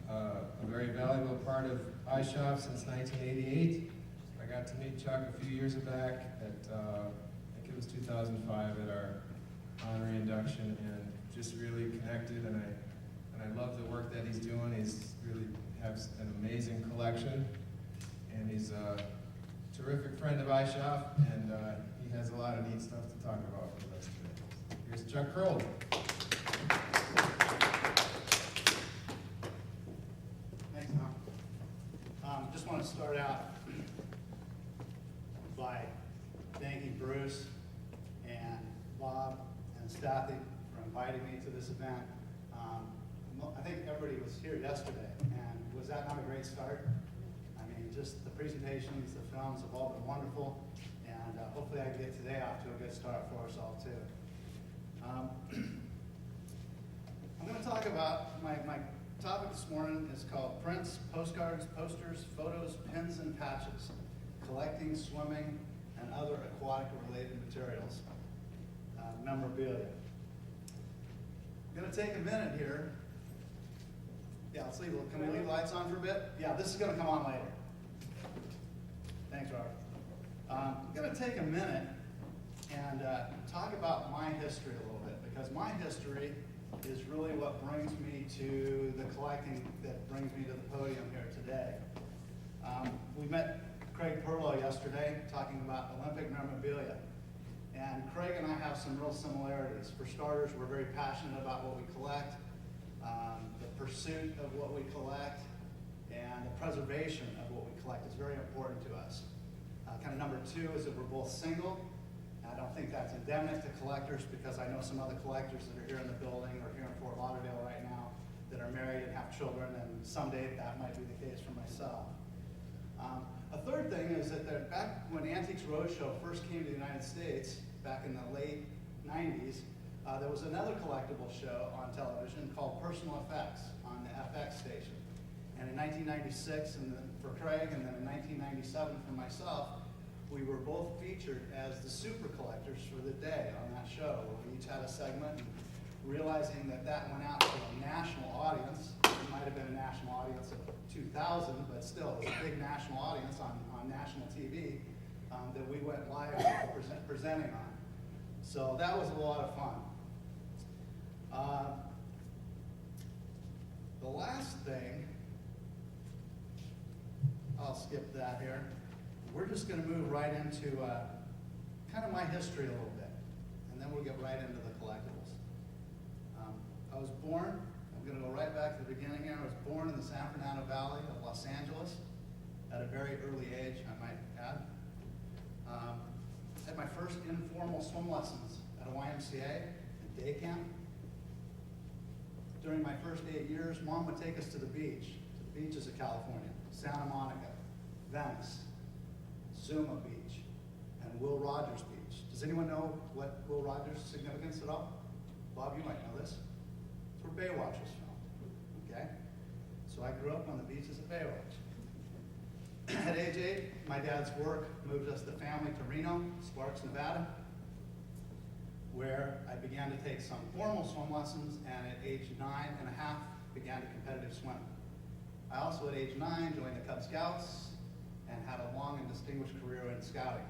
a very valuable part of iShop since 1988. I got to meet Chuck a few years back at, I think it was 2005 at our honorary induction, and just really connected, and I love the work that he's doing. He's really has an amazing collection, and he's a terrific friend of iShop, and he has a lot of neat stuff to talk about with us today. Here's Chuck Kroll. Thanks, Tom. Just want to start out by thanking Bruce and Bob and Stathy for inviting me to this event. I think everybody was here yesterday, and was that not a great start? I mean, just the presentations, the films have all been wonderful, and hopefully I can get today off to a good start for us all too. I'm going to talk about, my topic this morning is called Prints, Postcards, Posters, Photos, Pins, and Patches, Collecting, Swimming, and Other Aquatic-Related Materials, Memorabilia. I'm going to take a minute here. Yeah, let's leave. Can we leave lights on for a bit? Yeah, this is going to come on later. Thanks, Robert. I'm going to take a minute and talk about my history a little bit, because my history is really what brings me to the collecting that brings me to the podium here today. We met Craig Perlow yesterday talking about Olympic memorabilia. And Craig and I have some real similarities. For starters, we're very passionate about what we collect, the pursuit of what we collect, and the preservation of what we collect is very important to us. Kind of number two is that we're both single. I don't think that's endemic to collectors, because I know some other collectors that are here in the building or here in Fort Lauderdale right now that are married and have children, and someday that might be the case for myself. A third thing is that back when Antiques Roadshow first came to the United States, back in the late 90s, there was another collectible show on television called Personal Effects on the FX station. And in 1996 for Craig, and then in 1997 for myself, we were both featured as the super collectors for the day on that show, where we each had a segment. And realizing that went out to a national audience, it might have been a national audience of 2,000, but still, it was a big national audience on national TV that we went live presenting on. So that was a lot of fun. The last thing, I'll skip that here. We're just going to move right into kind of my history a little bit, and then we'll get right into the collectibles. I was born, I'm going to go right back to the beginning here. I was born in the San Fernando Valley of Los Angeles at a very early age, I might add. Had my first informal swim lessons at a YMCA and day camp. During my first 8 years, Mom would take us to the beaches of California, Santa Monica, Venice, Zuma Beach, and Will Rogers Beach. Does anyone know what Will Rogers' significance at all? Bob, you might know this. It's where Baywatch was filmed, okay? So I grew up on the beaches of Baywatch. At age 8, my dad's work moved us, the family, to Reno, Sparks, Nevada, where I began to take some formal swim lessons, and at age 9 and a half, began to competitive swim. I also, at age 9, joined the Cub Scouts and had a long and distinguished career in scouting.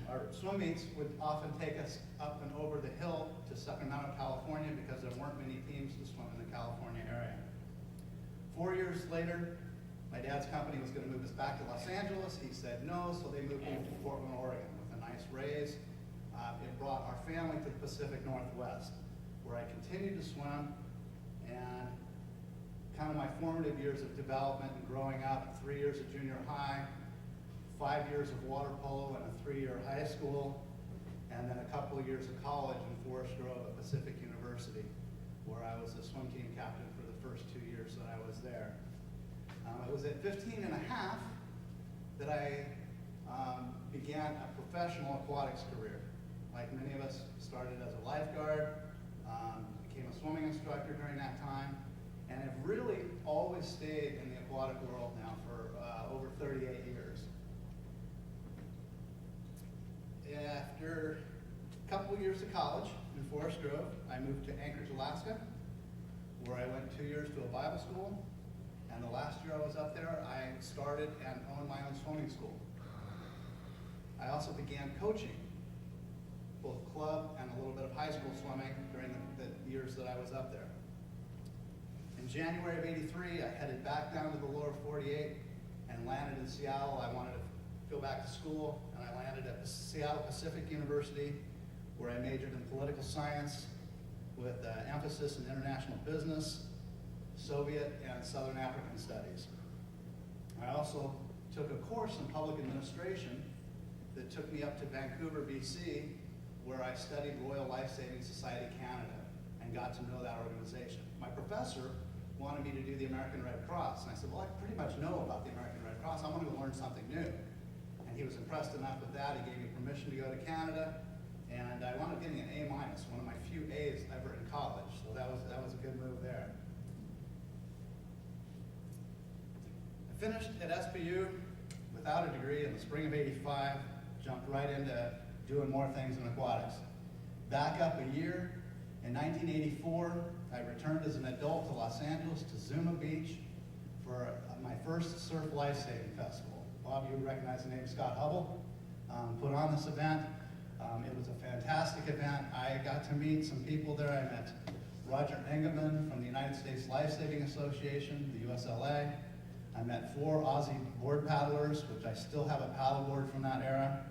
Our swim meets would often take us up and over the hill to Sacramento, California, because there weren't many teams to swim in the California area. 4 years later, my dad's company was going to move us back to Los Angeles. He said no, so they moved me to Portland, Oregon with a nice raise. It brought our family to the Pacific Northwest, where I continued to swim, and kind of my formative years of development and growing up, 3 years of junior high, 5 years of water polo and a 3-year high school, and then a couple of years of college in Forest Grove at Pacific University, where I was the swim team captain for the first 2 years that I was there. It was at 15 and a half that I began a professional aquatics career. Like many of us, started as a lifeguard, became a swimming instructor during that time, and have really always stayed in the aquatic world now for over 38 years. After a couple of years of college in Forest Grove, I moved to Anchorage, Alaska, where I went 2 years to a Bible school, and the last year I was up there, I started and owned my own swimming school. I also began coaching, both club and a little bit of high school swimming during the years that I was up there. In January of '83, I headed back down to the lower 48 and landed in Seattle. I wanted to go back to school, and I landed at Seattle Pacific University, where I majored in political science with emphasis in international business, Soviet and Southern African studies. I also took a course in public administration that took me up to Vancouver, BC, where I studied Royal Lifesaving Society Canada and got to know that organization. My professor wanted me to do the American Red Cross, and I said, well, I pretty much know about the American Red Cross. I want to go learn something new. And he was impressed enough with that. He gave me permission to go to Canada, and I wound up getting an A-, one of my few A's ever in college. So that was a good move there. I finished at SBU without a degree in the spring of '85, jumped right into doing more things in aquatics. Back up a year, in 1984, I returned as an adult to Los Angeles to Zuma Beach for my first Surf Lifesaving Festival. Bob, you recognize the name Scott Hubble, put on this event. It was a fantastic event. I got to meet some people there. I met Roger Engelman from the United States Lifesaving Association, the USLA. I met 4 Aussie board paddlers, which I still have a paddleboard from that era.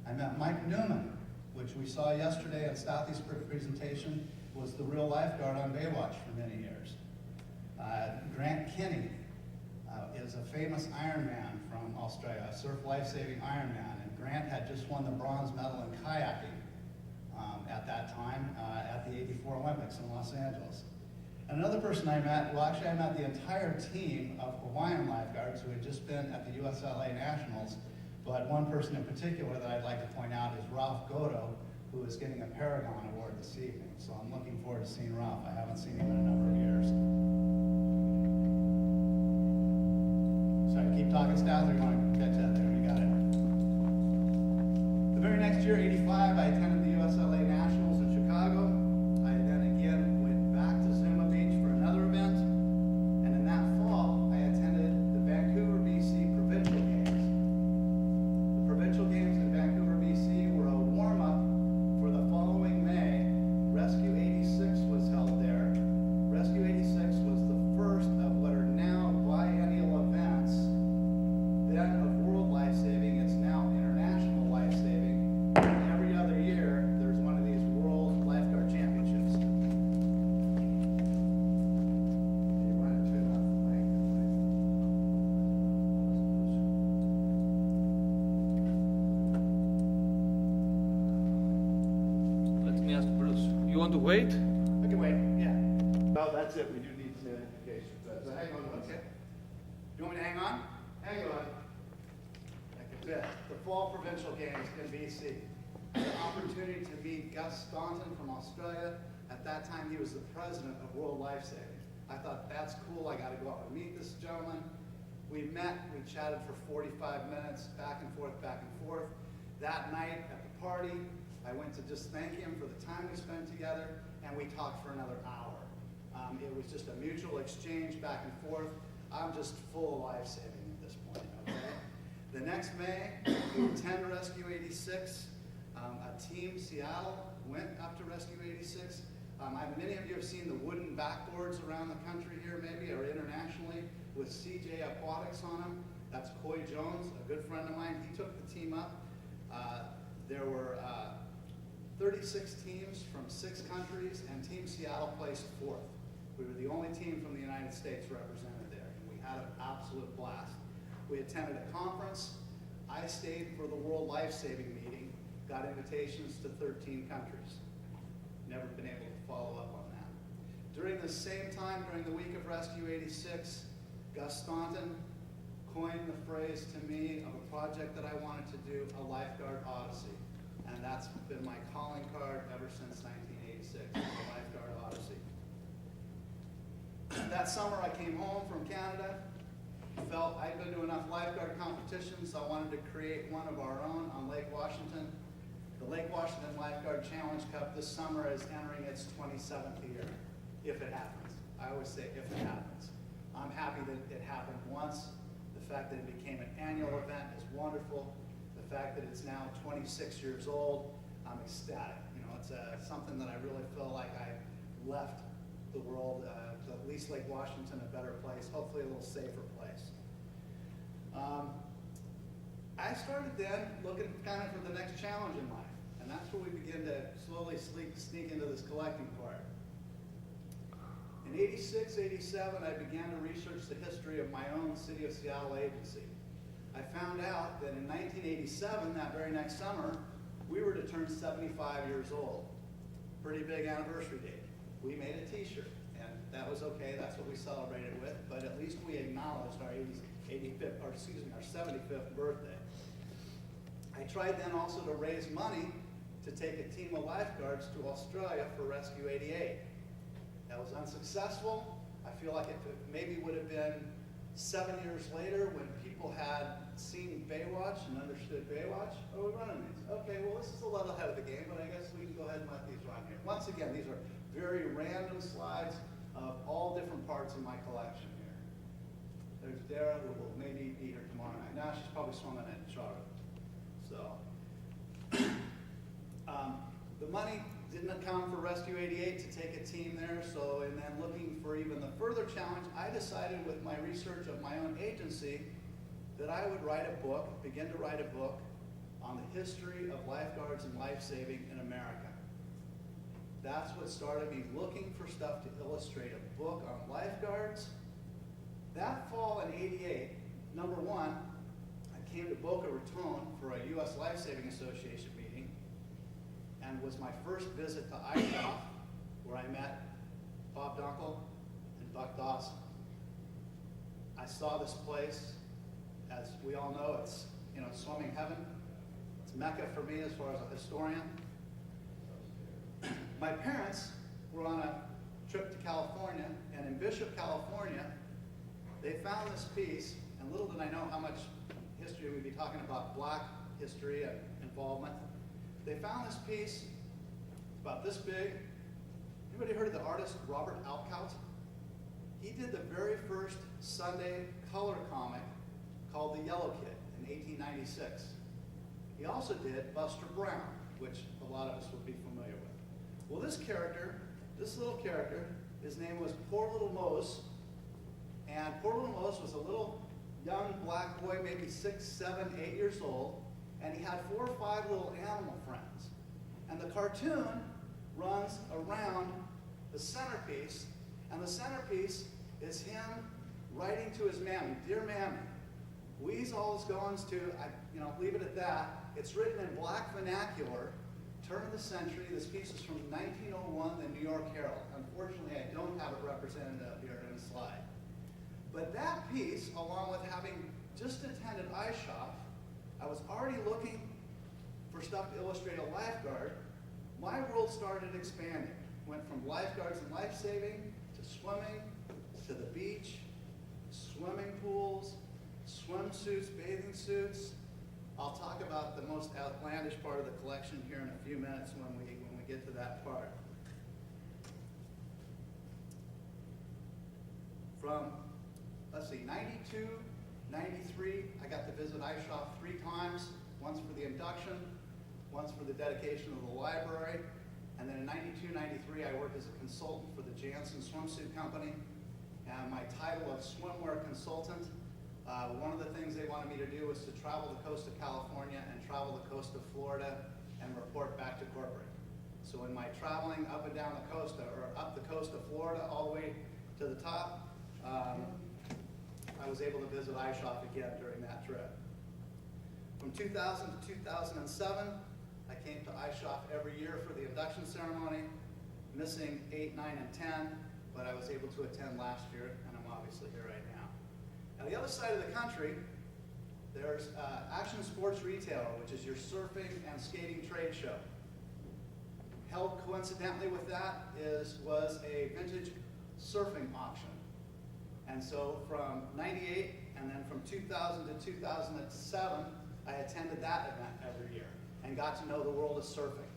I met Mike Newman, which we saw yesterday at Southeast presentation, was the real lifeguard on Baywatch for many years. Grant Kinney is a famous Ironman from Australia, a surf lifesaving Ironman, and Grant had just won the bronze medal in kayaking at that time at the '84 Olympics in Los Angeles. Another person I met, well actually I met the entire team of Hawaiian lifeguards who had just been at the USLA Nationals, but one person in particular that I'd like to point out is Ralph Godo, who is getting a Paragon Award this evening. So I'm looking forward to seeing Ralph. I haven't seen him in a number of years. Sorry, keep talking, Stas, or you want to catch that there? You got it. The very next year, '85, I attended the USLA Nationals in Chicago. I then again went back to Zuma Beach for another event. And in that fall, I attended the Vancouver, BC Provincial Games. The Provincial Games in Vancouver, BC were a warm-up for the following May. Rescue 86 was held there. Rescue 86 was the first of what are now biennial events, then of World Lifesaving. It's now International Lifesaving. And every other year, there's one of these World Lifeguard Championships. You want to turn off the mic? Let me ask Bruce. You want to wait? I can wait, yeah. No, that's it. We do need some identification. So hang on one Okay. second. You want me to hang on? Hang on. That's it. The Fall Provincial Games in BC. I had an opportunity to meet Gus Staunton from Australia. At that time, he was the president of World Lifesaving. I thought, that's cool. I got to go out and meet this gentleman. We met, we chatted for 45 minutes, back and forth, back and forth. That night at the party, I went to just thank him for the time we spent together, and we talked for another hour. It was just a mutual exchange back and forth. I'm just full of lifesaving at this point, okay? The next May, we attend Rescue 86. A team Seattle went up to Rescue 86. Many of you have seen the wooden backboards around the country here, maybe, or internationally, with CJ Aquatics on them. That's Coy Jones, a good friend of mine. He took the team up. There were 36 teams from 6 countries, and Team Seattle placed 4th. We were the only team from the United States represented there, and we had an absolute blast. We attended a conference. I stayed for the World Lifesaving meeting, got invitations to 13 countries. Never been able to follow up on that. During the same time, during the week of Rescue 86, Gus Staunton coined the phrase to me of a project that I wanted to do, a lifeguard odyssey. And that's been my calling card ever since 1986, the Lifeguard Odyssey. That summer I came home from Canada, felt I'd been to enough lifeguard competitions, so I wanted to create one of our own on Lake Washington. The Lake Washington Lifeguard Challenge Cup this summer is entering its 27th year, if it happens. I always say if it happens. I'm happy that it happened once. The fact that it became an annual event is wonderful. The fact that it's now 26 years old, I'm ecstatic. You know, it's something that I really feel like I left the world, at least Lake Washington, a better place, hopefully a little safer place. I started then looking kind of for the next challenge in life, and that's where we begin to slowly sneak into this collecting part. In '86, '87, I began to research the history of my own City of Seattle agency. I found out that in 1987, that very next summer, we were to turn 75 years old. Pretty big anniversary date. We made a t-shirt, and that was okay, that's what we celebrated with, but at least we acknowledged our 75th birthday. I tried then also to raise money to take a team of lifeguards to Australia for Rescue 88. That was unsuccessful. I feel like it maybe would have been 7 years later when people had seen Baywatch and understood Baywatch. Oh, we're running these. Okay, well, this is a little ahead of the game, but I guess we can go ahead and let these run here. Once again, these are very random slides of all different parts of my collection here. There's Dara, who will maybe be here tomorrow night. Now she's probably swimming at Charlotte. So, the money didn't account for Rescue 88 to take a team there, so and then looking for even the further challenge, I decided with my research of my own agency that I would begin to write a book on the history of lifeguards and lifesaving in America. That's what started me looking for stuff to illustrate a book on lifeguards. That fall in '88, number one, I came to Boca Raton for a U.S. Lifesaving Association meeting, and was my first visit to ISHOP, where I met Bob Dunkel and Buck Dawson. I saw this place, as we all know, it's swimming heaven. It's Mecca for me as far as a historian. My parents were on a trip to California, and in Bishop, California, they found this piece, and little did I know how much history we'd be talking about, black history and involvement. They found this piece about this big. Anybody heard of the artist Robert Alcout? He did the very first Sunday color comic called The Yellow Kid in 1896. He also did Buster Brown, which a lot of us would be familiar with. Well, this little character, his name was Poor Little Mose, and Poor Little Mose was a little young black boy, maybe 6, 7, 8 years old, and he had 4 or 5 little animal friends. And the cartoon runs around the centerpiece, and the centerpiece is him writing to his mammy, "Dear Mammy, we's all's goins to," leave it at that. It's written in black vernacular, turn of the century. This piece is from 1901, the New York Herald. Unfortunately, I don't have it represented up here in the slide. But that piece, along with having just attended iShop, I was already looking for stuff to illustrate a lifeguard. My world started expanding. Went from lifeguards and lifesaving to swimming, to the beach, swimming pools, swimsuits, bathing suits. I'll talk about the most outlandish part of the collection here in a few minutes when we get to that part. From, 92, 93, I got to visit iShop 3 times, once for the induction, once for the dedication of the library, and then in 92, 93, I worked as a consultant for the Janssen Swimsuit Company, and my title of swimwear consultant, one of the things they wanted me to do was to travel the coast of California and travel the coast of Florida and report back to corporate. So in my traveling up and down the coast, or up the coast of Florida all the way to the top, I was able to visit iShop again during that trip. From 2000 to 2007, I came to iShop every year for the induction ceremony, missing 8, 9, and 10, but I was able to attend last year, and I'm obviously here right now. Now, the other side of the country, there's Action Sports Retailer, which is your surfing and skating trade show. Held coincidentally with that was a vintage surfing auction. And so from 98 and then from 2000 to 2007, I attended that event every year and got to know the world of surfing.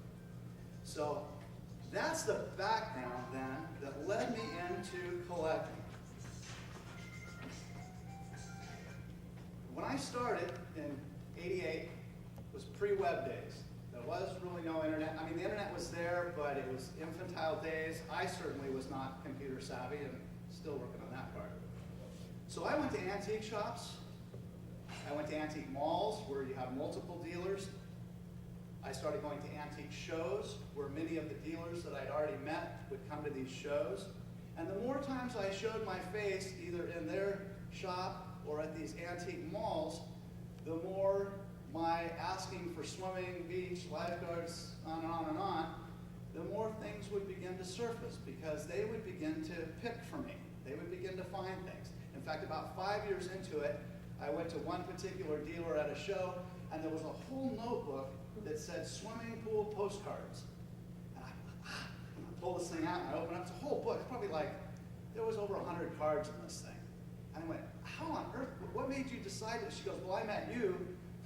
So That's the background then that led me into collecting. When I started in '88, it was pre-web days. There was really no internet. I mean, the internet was there, but it was infantile days. I certainly was not computer savvy and still working on that part. So I went to antique shops. I went to antique malls where you have multiple dealers. I started going to antique shows where many of the dealers that I'd already met would come to these shows. And the more times I showed my face, either in their shop or at these antique malls, the more my asking for swimming, beach, lifeguards, on and on and on, the more things would begin to surface because they would begin to pick for me. They would begin to find things. In fact, about 5 years into it, I went to one particular dealer at a show, and there was a whole notebook that said swimming pool postcards. And I pull this thing out and I open up, it's a whole book. It's probably like, there was over 100 cards in this thing. And I went, how on earth, what made you decide this? She goes, well, I met you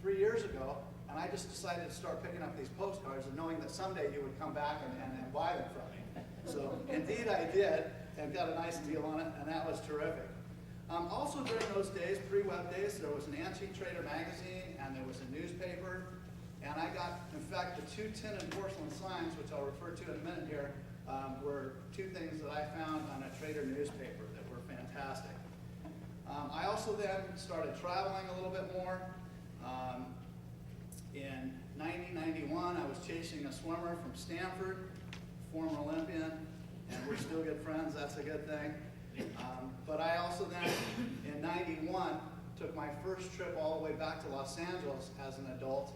3 years ago, and I just decided to start picking up these postcards and knowing that someday you would come back and buy them from me. So indeed I did, and got a nice deal on it, and that was terrific. Also during those days, pre-web days, there was an Antique Trader magazine, and there was a newspaper, and I got, in fact, the 2 tin and porcelain signs, which I'll refer to in a minute here, were 2 things that I found on a trader newspaper that were fantastic. I also then started traveling a little bit more. In 1991, I was chasing a swimmer from Stanford, former Olympian, and we're still good friends, that's a good thing. But I also then, in '91, took my first trip all the way back to Los Angeles as an adult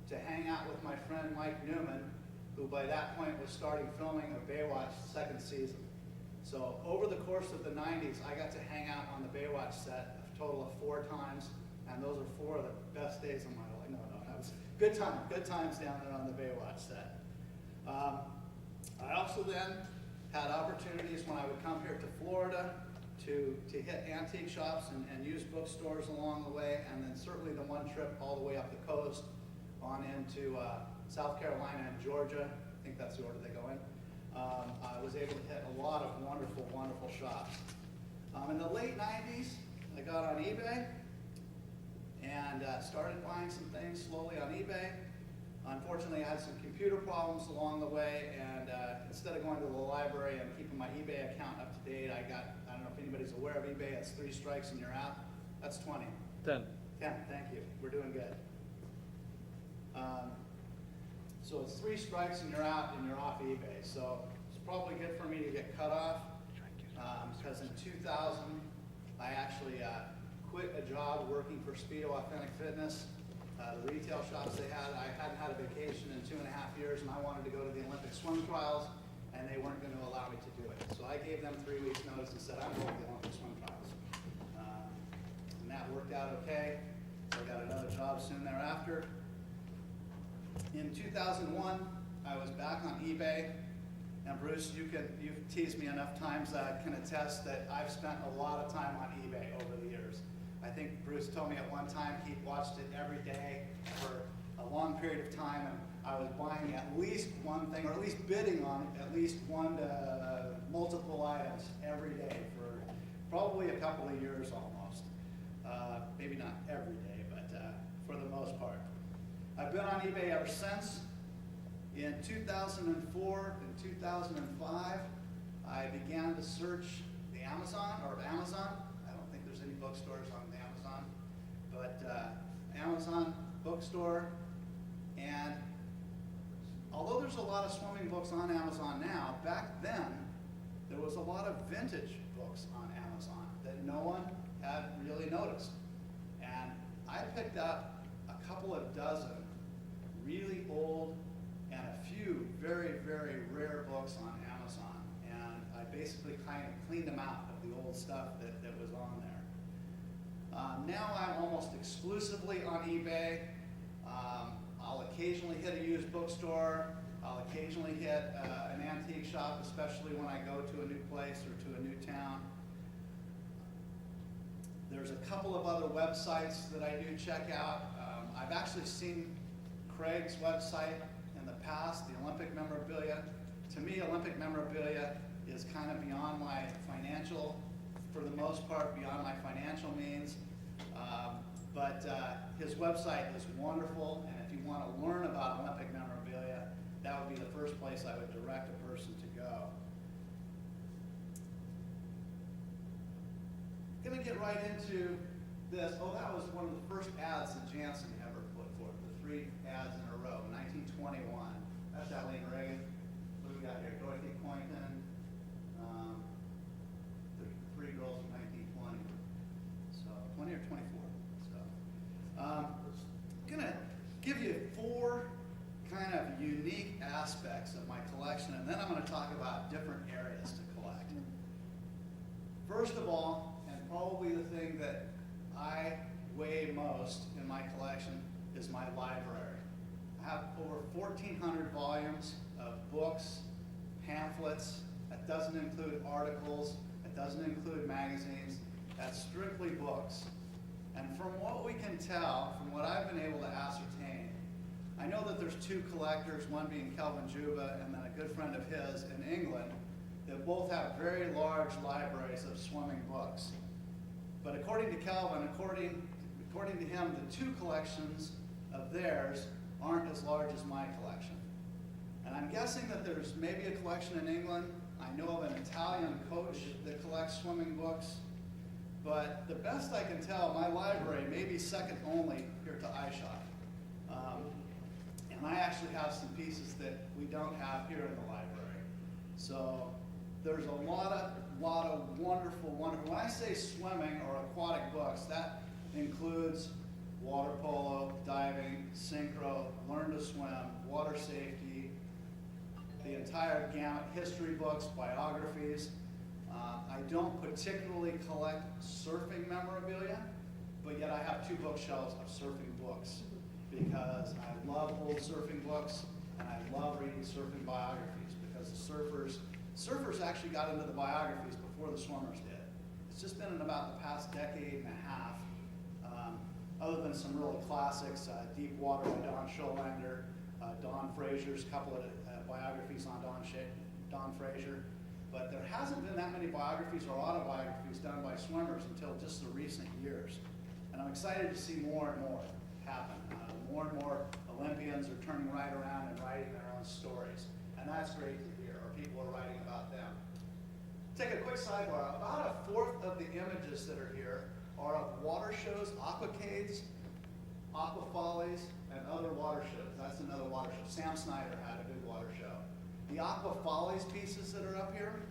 to hang out with my friend Mike Newman, who by that point was starting filming of Baywatch second season. So over the course of the '90s, I got to hang out on the Baywatch set a total of 4 times, and those are 4 of the best days of my life. No, that was good times down there on the Baywatch set. I also then had opportunities when I would come here to Florida to hit antique shops and use bookstores along the way, and then certainly the one trip all the way up the coast on into South Carolina and Georgia. I think that's the order they go in. I was able to hit a lot of wonderful, wonderful shops. In the late '90s, I got on eBay and started buying some things slowly on eBay. Unfortunately, I had some computer problems along the way, and instead of going to the library and keeping my eBay account up to date, I don't know if anybody's aware of eBay, it's 3 strikes and you're out. That's 20. 10. 10, thank you. We're doing good. So it's 3 strikes and you're out and you're off eBay. So it's probably good for me to get cut off because in 2000, I actually quit a job working for Speedo Authentic Fitness. The retail shops they had, I hadn't had a vacation in 2.5 years, and I wanted to go to the Olympic swim trials, and they weren't going to allow me to do it. So I gave them 3 weeks notice and said, I'm going to the Olympic swim trials. And that worked out okay. So I got another job soon thereafter. In 2001, I was back on eBay, and Bruce, you've teased me enough times that I can attest that I've spent a lot of time on eBay over the years. I think Bruce told me at one time he watched it every day for a long period of time, and I was buying at least one thing, or at least bidding on at least 1 to multiple items every day for probably a couple of years almost. Maybe not every day, but for the most part. I've been on eBay ever since. In 2004 and 2005, I began to search the Amazon. I don't think there's any bookstores on the Amazon, but Amazon bookstore. And although there's a lot of swimming books on Amazon now, back then there was a lot of vintage books on Amazon that no one had really noticed. And I picked up a couple of dozen really old and a few very, very rare books on Amazon. And I basically kind of cleaned them out of the old stuff that was on there. Now I'm almost exclusively on eBay. I'll occasionally hit a used bookstore. I'll occasionally hit an antique shop, especially when I go to a new place or to a new town. There's a couple of other websites that I do check out. I've actually seen Craig's website in the past, the Olympic memorabilia. To me, Olympic memorabilia is kind of beyond my financial, for the most part, beyond my financial means. But his website is wonderful, and if you want to learn about Olympic memorabilia, that would be the first place I would direct a person to go. Gonna get right into this. Oh, that was one of the first ads that Jansen ever put forth, the 3 ads in a row, 1921. That's Aline Reagan. What do we got here? Dorothy Poynton. The 3 girls from 1920. So 20 or 24. So gonna give you 4 kind of unique aspects of my collection, and then I'm going to talk about different areas to collect. First of all, and probably the thing that I weigh most in my collection, is my library. I have over 1,400 volumes of books, pamphlets. That doesn't include articles. That doesn't include magazines. That's strictly books. And from what we can tell, from what I've been able to ascertain, I know that there's 2 collectors, one being Kelvin Juba and then a good friend of his in England, that both have very large libraries of swimming books. But according to Kelvin, according to him, the 2 collections of theirs aren't as large as my collection. And I'm guessing that there's maybe a collection in England. I know of an Italian coach that collects swimming books. But the best I can tell, my library may be second only here to iShop. And I actually have some pieces that we don't have here in the library. So there's a lot of wonderful, when I say swimming or aquatic books, that includes water polo, diving, synchro, learn to swim, water safety, the entire gamut, history books, biographies. I don't particularly collect surfing memorabilia, but yet I have 2 bookshelves of surfing books because I love old surfing books and I love reading surfing biographies because the surfers actually got into the biographies before the swimmers did. It's just been in about the past decade and a half, other than some really classics, Deep Water by Don Scholander, Don Fraser's couple of biographies on Don Fraser. But there hasn't been that many biographies or autobiographies done by swimmers until just the recent years. And I'm excited to see more and more happen. More and more Olympians are turning right around and writing their own stories. And that's great to hear, or people are writing about them. Take a quick sidebar. About 1/4 of the images that are here are of water shows, aquacades, aquafollies, and other water shows. That's another water show. Sam Snyder had a good water show. The aquafollies pieces that are up here,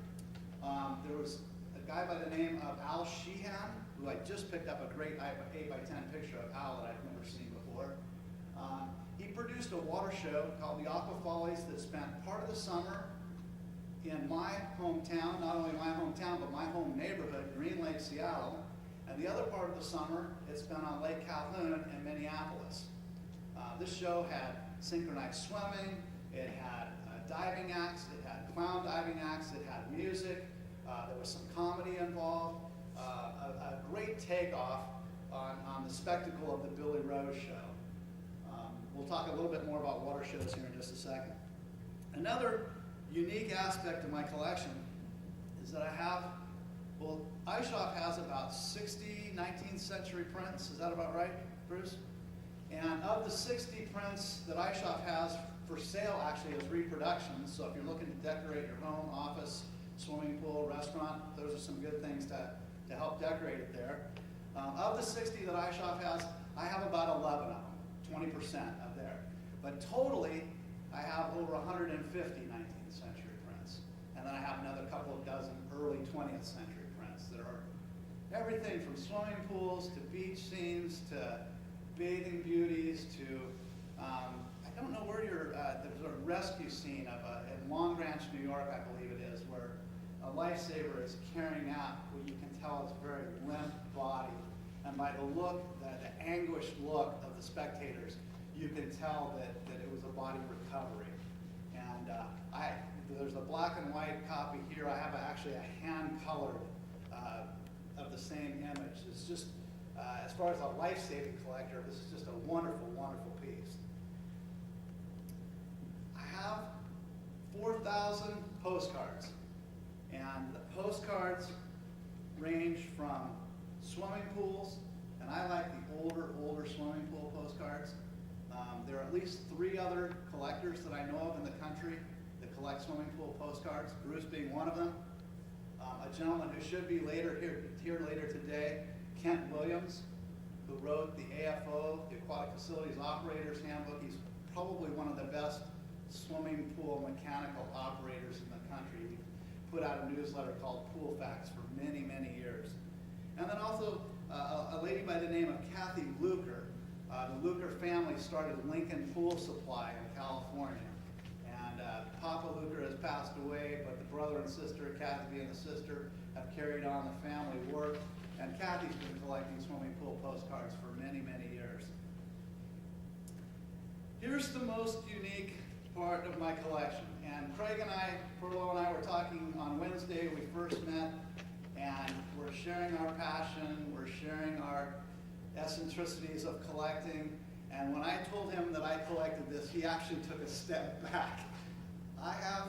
there was a guy by the name of Al Sheehan, who I just picked up a great 8x10 picture of Al that I've never seen before. He produced a water show called the Aquafollies that spent part of the summer in my hometown, not only my hometown, but my home neighborhood, Green Lake, Seattle. And the other part of the summer, it's been on Lake Calhoun in Minneapolis. This show had synchronized swimming, it had diving acts, it had clown diving acts, it had music, there was some comedy involved, a great takeoff on the spectacle of the Billy Rose show. We'll talk a little bit more about water shows here in just a second. Another unique aspect of my collection is that I have, well, iShop has about 60 19th century prints. Is that about right, Bruce? And of the 60 prints that iShop has for sale actually as reproductions, so if you're looking to decorate your home, office, swimming pool, restaurant, those are some good things to help decorate it there. Of the 60 that iShop has, I have about 11 of them, 20% of there. But totally, I have over 150 19th century prints. And then I have another couple of dozen early 20th century prints that are everything from swimming pools to beach scenes to bathing beauties to, I don't know where you're, there's a rescue scene in Long Branch, New York, I believe it is, where a lifesaver is carrying out what you can tell is a very limp body. And by the look, the anguished look of the spectators, you can tell that it was a body recovery. And there's a black and white copy here. I have actually a hand-colored of the same image. It's just, as far as a life-saving collector, this is just a wonderful, wonderful piece. I have 4,000 postcards. And the postcards range from swimming pools, and I like the older swimming pool postcards. There are at least 3 other collectors that I know of in the country that collect swimming pool postcards, Bruce being one of them. A gentleman who should be here later today, Kent Williams, who wrote the AFO, the Aquatic Facilities Operators Handbook. He's probably one of the best swimming pool mechanical operators in the country. He put out a newsletter called Pool Facts for many, many years. And then also a lady by the name of Kathy Luker. The Luker family started Lincoln Pool Supply in California. And Papa Luker has passed away, but the brother and sister, Kathy and the sister, have carried on the family work. And Kathy's been collecting swimming pool postcards for many, many years. Here's the most unique part of my collection. And Craig and I, Kroll and I, were talking on Wednesday. We first met, and we're sharing our passion. We're sharing our eccentricities of collecting. And when I told him that I collected this, he actually took a step back. I have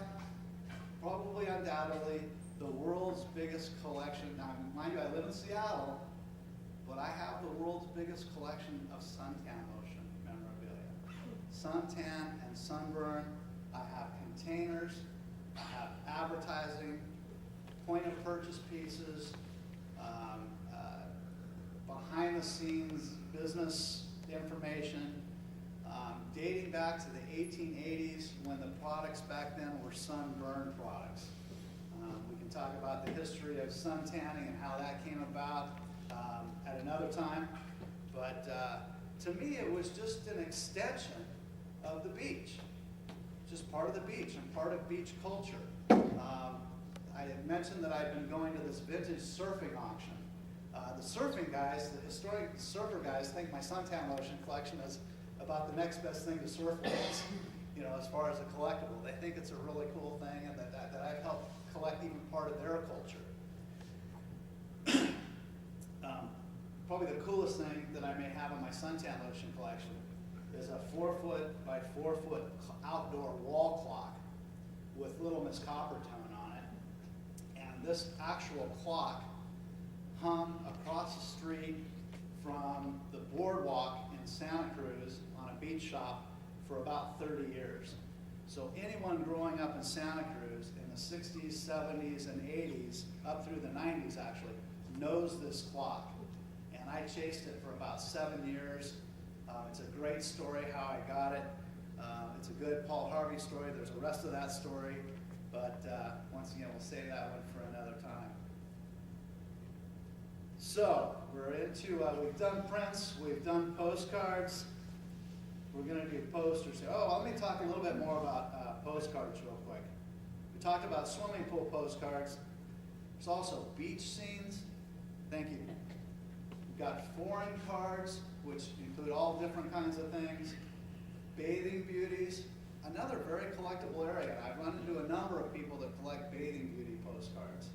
probably undoubtedly the world's biggest collection. Now, mind you, I live in Seattle, but I have the world's biggest collection of suntan lotion memorabilia. Suntan and sunburn. I have containers. I have advertising, point of purchase pieces, behind the scenes business information, dating back to the 1880s when the products back then were sunburn products. We can talk about the history of sun tanning and how that came about at another time. But to me, it was just an extension of the beach, just part of the beach and part of beach culture. I had mentioned that I'd been going to this vintage surfing auction. The surfing guys, the historic surfer guys, think my suntan lotion collection is about the next best thing to surf with, you know, as far as a collectible. They think it's a really cool thing, and that I've helped collect even part of their culture. Probably the coolest thing that I may have in my suntan lotion collection is a 4-foot by 4-foot outdoor wall clock with Little Miss Coppertone on it. And this actual clock hung across the street from the boardwalk in Santa Cruz on a beach shop for about 30 years. So anyone growing up in Santa Cruz in the 60s, 70s, and 80s, up through the 90s actually, knows this clock. And I chased it for about 7 years. It's a great story how I got it. It's a good Paul Harvey story. There's the rest of that story. But once again, we'll save that one for another time. So we're into, we've done prints, we've done postcards. We're going to do posters here. Oh, let me talk a little bit more about postcards real quick. We talked about swimming pool postcards. There's also beach scenes. Thank you. We've got foreign cards, which include all different kinds of things. Bathing beauties, another very collectible area. I've run into a number of people that collect bathing beauty postcards.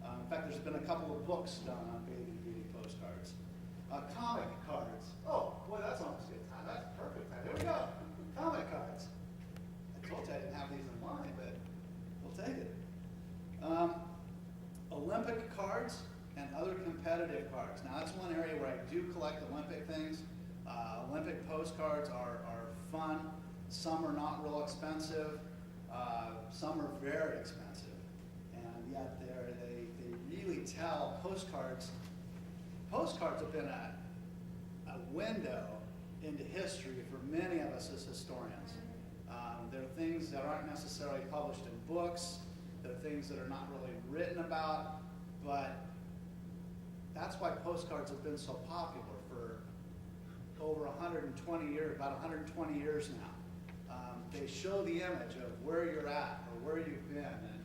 In fact, there's been a couple of books done on bathing beauty postcards. Comic cards. Oh, boy, that's almost good time. That's perfect time. Here we go. Comic cards. I told you I didn't have these in mind, but we'll take it. Olympic cards and other competitive cards. Now, that's one area where I do collect Olympic things. Olympic postcards are fun. Some are not real expensive. Some are very expensive. And yet they really tell postcards. Postcards have been a window into history for many of us as historians. They're things that aren't necessarily published in books. They're things that are not really written about. But that's why postcards have been so popular for over 120 years, about 120 years now. They show the image of where you're at or where you've been. And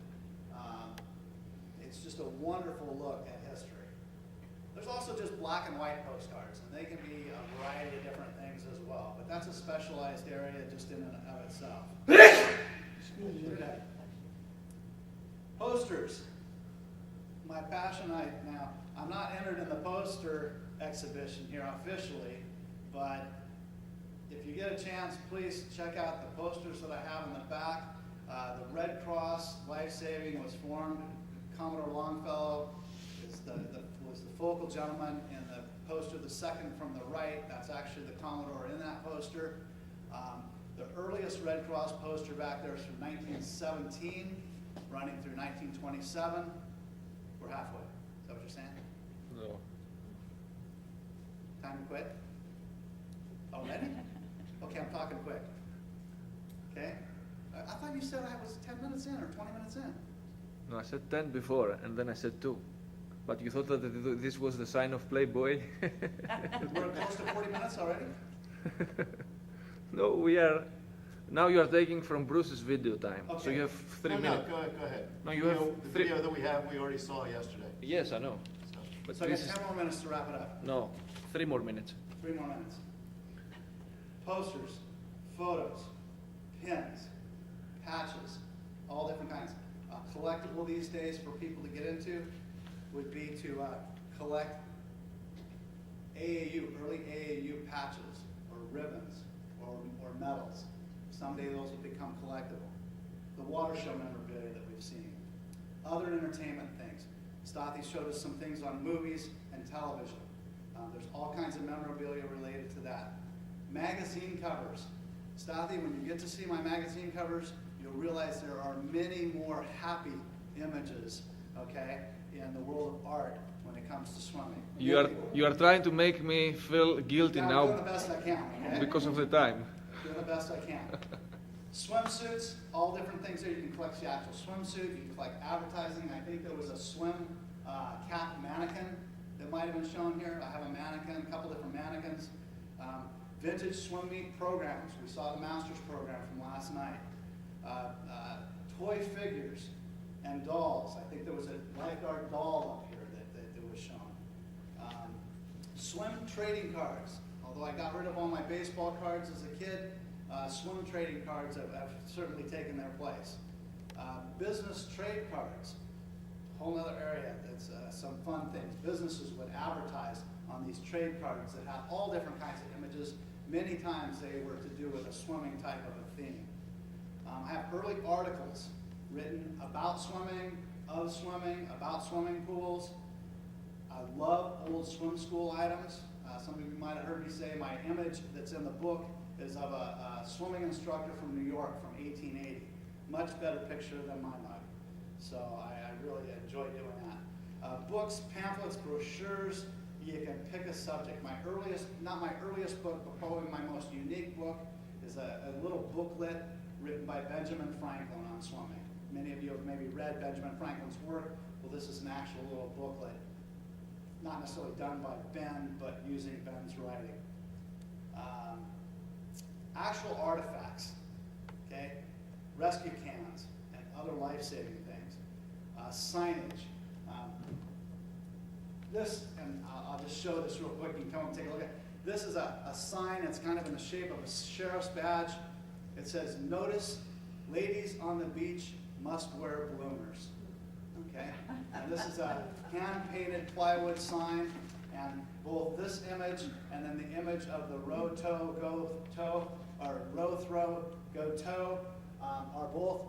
it's just a wonderful look at history. There's also just black and white postcards, and they can be a variety of different things as well. But that's a specialized area just in and of itself. Okay. Posters. My passion, now, I'm not entered in the poster exhibition here officially, but if you get a chance, please check out the posters that I have in the back. The Red Cross Lifesaving was formed. Commodore Longfellow was the focal gentleman in the poster, the second from the right. That's actually the Commodore in that poster. The earliest Red Cross poster back there is from 1917, running through 1927. We're halfway. Is that what you're saying? No. Time to quit? Already? Okay, I'm talking quick. Okay? I thought you said I was 10 minutes in or 20 minutes in. No, I said 10 before, and then I said 2. But you thought that this was the sign of Playboy? We're close to 40 minutes already? No, we are. Now you are taking from Bruce's video time. So Okay. you have 3 No, minutes. go ahead. No, you The have video- The 3. video that we have, we already saw yesterday. Yes, I know. So, But So I got this is 10 more minutes to wrap it up. no 3 more minutes. 3 more minutes. Posters, photos, pins, patches, all different kinds. Collectible these days for people to get into would be to collect AAU, early AAU patches or ribbons or medals. Someday those will become collectible. The water show memorabilia that we've seen. Other entertainment things. Stothy showed us some things on movies and television. There's all kinds of memorabilia related to that. Magazine covers. Stothy, when you get to see my magazine covers, you'll realize there are many more happy images, okay, in the world of art when it comes to swimming. You are trying to make me feel guilty I'm now doing the best I can, okay? because of the time. Doing the best I can. Swimsuits, all different things there. You can collect the actual swimsuit. You can collect advertising. I think there was a swim cap mannequin that might have been shown here. I have a mannequin, a couple different mannequins. Vintage swim meet programs. We saw the master's program from last night. Toy figures and dolls. I think there was a lifeguard doll up here that was shown. Swim trading cards. Although I got rid of all my baseball cards as a kid, swim trading cards have certainly taken their place. Business trade cards, whole other area that's some fun things. Businesses would advertise on these trade cards that have all different kinds of images. Many times they were to do with a swimming type of a theme. I have early articles written about swimming, about swimming pools. I love old swim school items. Some of you might have heard me say my image that's in the book is of a swimming instructor from New York from 1880. Much better picture than my mug. So I really enjoy doing that. Books, pamphlets, brochures, you can pick a subject. Not my earliest book, but probably my most unique book is a little booklet written by Benjamin Franklin on swimming. Many of you have maybe read Benjamin Franklin's work. Well, this is an actual little booklet. Not necessarily done by Ben, but using Ben's writing. Actual artifacts, okay? Rescue cans and other life-saving things. Signage. This, and I'll just show this real quick. You can come and take a look at it. This is a sign. It's kind of in the shape of a sheriff's badge. It says, "Notice, ladies on the beach must wear bloomers." Okay? And this is a hand-painted plywood sign, and both this image and then the image of the row toe, go toe, or row throw, go toe, are both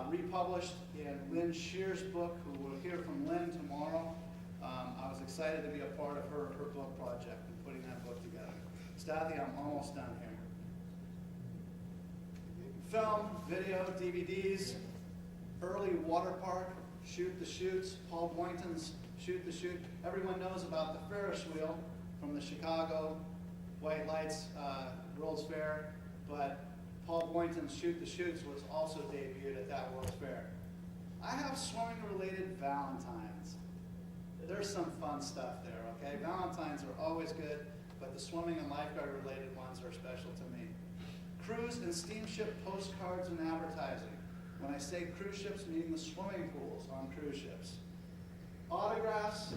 republished in Lynn Shear's book, who we'll hear from Lynn tomorrow. I was excited to be a part of her book project and putting that book together. Stothy, I'm almost done here. Film, video, DVDs, early water park, Shoot the Chutes, Paul Boynton's Shoot the Chute. Everyone knows about the Ferris wheel from the Chicago White Lights World's Fair, but Paul Boynton's Shoot the Chutes was also debuted at that World's Fair. I have swimming-related Valentines. There's some fun stuff there, okay? Valentines are always good, but the swimming and lifeguard-related ones are special to me. Cruise and steamship postcards and advertising. When I say cruise ships, meaning the swimming pools on cruise ships. Autographs.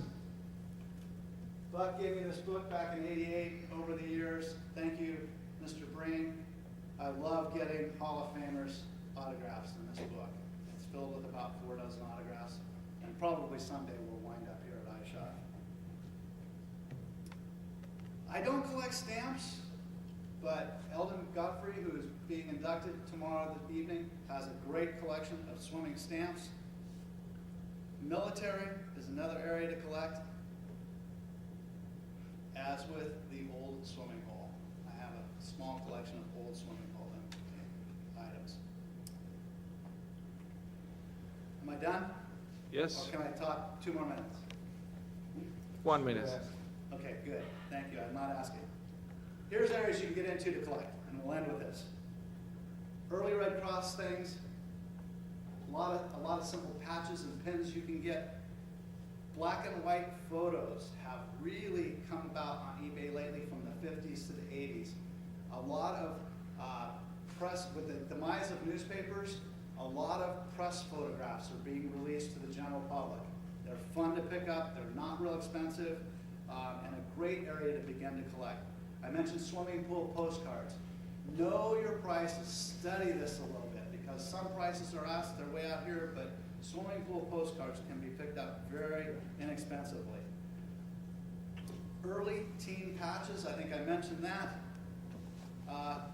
Buck gave me this book back in '88 over the years. Thank you, Mr. Breen. I love getting Hall of Famers autographs in this book. It's filled with about 4 dozen autographs, and probably someday we'll wind up here at iShot. I don't collect stamps. but Eldon Godfrey, who is being inducted tomorrow this evening, has a great collection of swimming stamps. Military is another area to collect, as with the old swimming hole. I have a small collection of old swimming hole items. Am I done? Yes. Or can I talk 2 more minutes? 1 minute. Okay, good. Thank you. I'm not asking. Here's areas you can get into to collect, and we'll end with this. Early Red Cross things, a lot of simple patches and pins you can get. Black and white photos have really come about on eBay lately from the 50s to the 80s. A lot of press, with the demise of newspapers, a lot of press photographs are being released to the general public. They're fun to pick up, they're not real expensive, and a great area to begin to collect. I mentioned swimming pool postcards. Know your prices, study this a little bit, because some prices are asked, they're way out here, but swimming pool postcards can be picked up very inexpensively. Early teen patches, I think I mentioned that.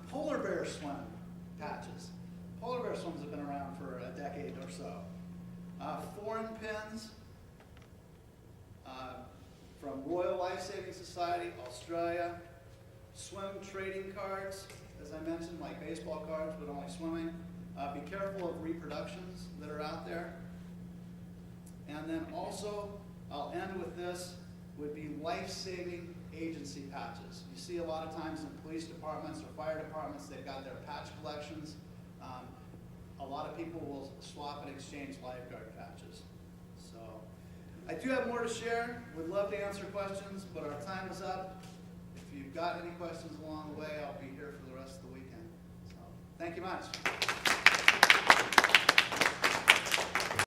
Polar bear swim patches. Polar bear swims have been around for a decade or so. Foreign pins from Royal Lifesaving Society, Australia. Swim trading cards, as I mentioned, like baseball cards, but only swimming. Be careful of reproductions that are out there. And then also, I'll end with this, would be life-saving agency patches. You see a lot of times in police departments or fire departments, they've got their patch collections. A lot of people will swap and exchange lifeguard patches. So, I do have more to share. Would love to answer questions, but our time is up. If you've got any questions along the way, I'll be here for the rest of the weekend. So, thank you much.